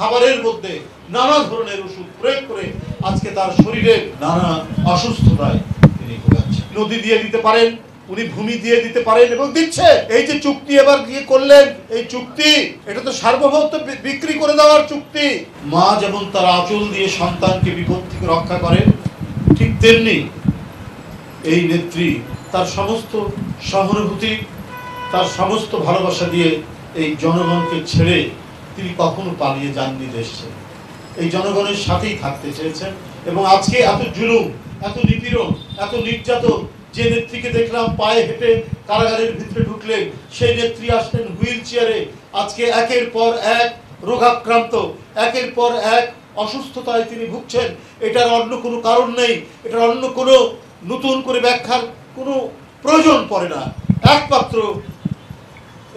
খাবারের মধ্যে নানা ধরনের ওষুধ প্রয়োগ করে আজকে তার শরীরে নানা অসুস্থতায় তিনি ভোগাচ্ছেন। নদী দিয়ে দিতে পারেন, উনি ভূমি দিয়ে দিতে পারেন এবং দিচ্ছে। এই যে চুক্তি এবার গিয়ে করলেন, এই চুক্তি এটা তো সার্বভৌমত্ব বিক্রি করে দেওয়ার চুক্তি। মা যেমন তার আঁচল দিয়ে সন্তানকে বিপদ থেকে রক্ষা করেন, ঠিক তেমনি এই নেত্রী তার সমস্ত সহানুভূতি, তার সমস্ত ভালোবাসা দিয়ে এই জনগণকে ছেড়ে তিনি কখনো পালিয়ে যাননি দেশ ছেড়ে। এই জনগণের সাথেই থাকতে চেয়েছেন এবং আজকে এত জুলুম, এত নিপীড়ন, এত নির্যাতন, যে নেত্রীকে দেখলাম পায়ে হেঁটে কারাগারের ভিতরে ঢুকলেন, সেই নেত্রী আসলেন হুইল চেয়ারে। আজকে একের পর এক রোগাক্রান্ত, একের পর এক অসুস্থতায় তিনি ভুগছেন। এটার অন্য কোনো কারণ নেই, এটার অন্য কোনো নতুন করে ব্যাখ্যার কোনো প্রয়োজন পড়ে না। একমাত্র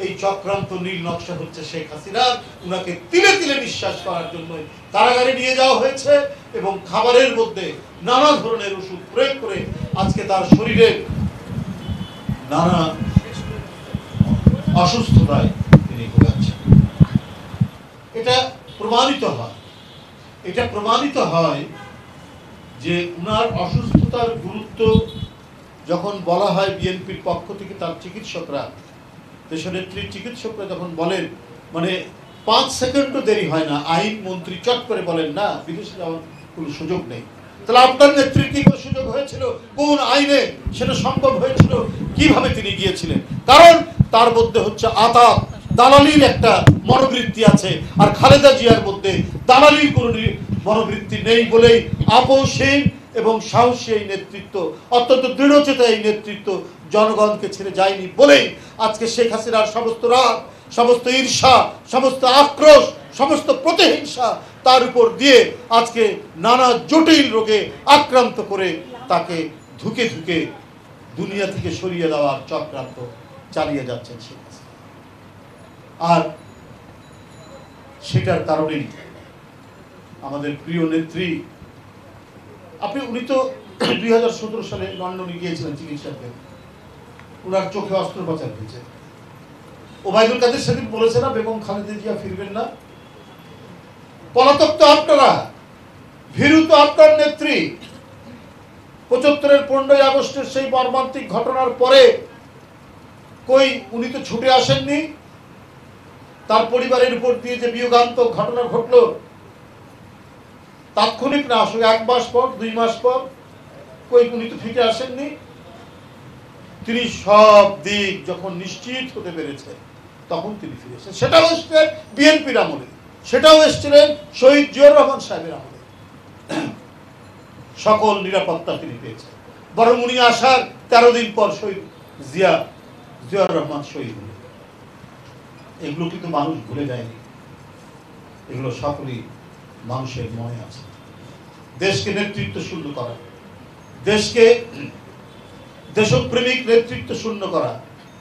এই চক্রান্ত নীল নকশা হচ্ছে শেখ হাসিনা। উনাকে তিলে তিলে বিশ্বাস করার জন্য কারাগারে নিয়ে যাওয়া হয়েছে এবং খাবারের মধ্যে নানা ধরনের ওষুধ প্রয়োগ করে আজকে তার শরীরে নানা অসুস্থতায় তিনি ভোগাচ্ছেন। এটা প্রমাণিত হয় যে উনার অসুস্থতার গুরুত্ব যখন বলা হয় বিএনপির পক্ষ থেকে, তার চিকিৎসকরা, দেশনেত্রীর চিকিৎসকরা যখন বলেন, মানে 5 সেকেন্ডও দেরি হয় না, আইন মন্ত্রী চট করে বলেন না, বিদেশে যাওয়ার কোনো সুযোগ নেই। তাহলে আপনার নেত্রীর কি কোনো সুযোগ হয়েছিল? কোন আইনে সেটা সম্ভব হয়েছিল? কিভাবে তিনি গিয়েছিলেন? কারণ তার মধ্যে হচ্ছে আতাত, দালালির একটা মনোবৃত্তি আছে, আর খালেদা জিয়ার মধ্যে দালালির কোনো মনোবৃত্তি নেই বলেই আপোষহীন এবং সাহসী এই নেতৃত্ব, অত্যন্ত দৃঢ়চেতা এই নেতৃত্ব জনগণকে ছেড়ে যায়নি বলেই আজকে শেখ হাসিনার সমস্ত রাগ, সমস্ত ঈর্ষা, সমস্ত আক্রোশ, সমস্ত প্রতিহিংসা তার উপর দিয়ে আজকে নানা জটিল রোগে আক্রান্ত করে তাকে ধুকে ধুকে দুনিয়া থেকে সরিয়ে দেওয়ার চক্রান্ত চালিয়ে যাচ্ছেন শেখ হাসিনা। আর সেটার কারণেই আমাদের প্রিয় নেত্রী, উনি তো 2017 সালে লন্ডনে গিয়েছিলেন চিকিৎসাতে, ওনার চোখে অস্ত্রোপচার হয়েছে। ওবায়দুল কাদের সেদিন বলেছে না বেগম খালেদা জিয়া ফিরবেন না? পলাতক তো আপনারা, ভীরু তো আপনার নেত্রী। 75-এর 15ই আগস্টের সেই মর্মান্তিক ঘটনার পরে কই উনি তো ছুটে আসেননি। তার পরিবারের উপর দিয়ে যে বিয়োগান্তক ঘটনা ঘটলো, তাৎক্ষণিক না আসলে 1 মাস পর, 2 মাস পর, কই উনি তো ফিরে আসেননি। তিনি সব দিক যখন নিশ্চিত হতে পেরেছেন তখন তিনি ফিরে এসেছেন। সেটাও এসেছিলেন বিএনপির আমলে, সেটাও এসেছিলেন শহীদ জিয়াউর রহমান সাহেবের আমলে। সকল নিরাপত্তা তিনি পেয়েছেন। বরং উনি আসার 13 দিন পর শহীদ জিয়াউর রহমান শহীদ হলেন। এগুলো কিন্তু মানুষ ভুলে যায়নি, এগুলো সকলেই মানুষের মনে আছে। দেশকে নেতৃত্ব শূন্য করা, দেশকে দেশপ্রেমিক নেতৃত্ব শূন্য করা,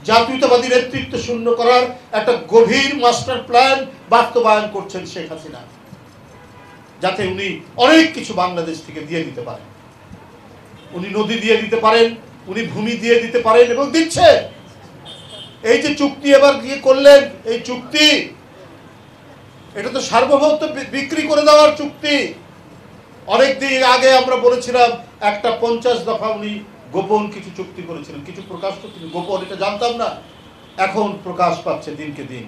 জাতীয়তাবাদী নেতৃত্ব শূন্য করার একটা গভীর মাস্টার প্ল্যান বাস্তবায়ন করছেন শেখ হাসিনা, যাতে উনি অনেক কিছু বাংলাদেশ থেকে দিয়ে দিতে পারেন। উনি নদী দিয়ে দিতে পারেন, উনি ভূমি দিয়ে দিতে পারেন এবং দিচ্ছে। এই যে চুক্তি এবার গিয়ে করলেন, এই চুক্তি এটা তো সার্বভৌমত্ব বিক্রি করে দেওয়ার চুক্তি। অনেকদিন আগে আমরা বলেছিলাম একটা 50 দফা উনি গোপন কিছু চুক্তি করেছিলেন, কিছু প্রকাশ করছিলেন গোপন, এটা জানতাম না। এখন প্রকাশ পাচ্ছে দিনকে দিন।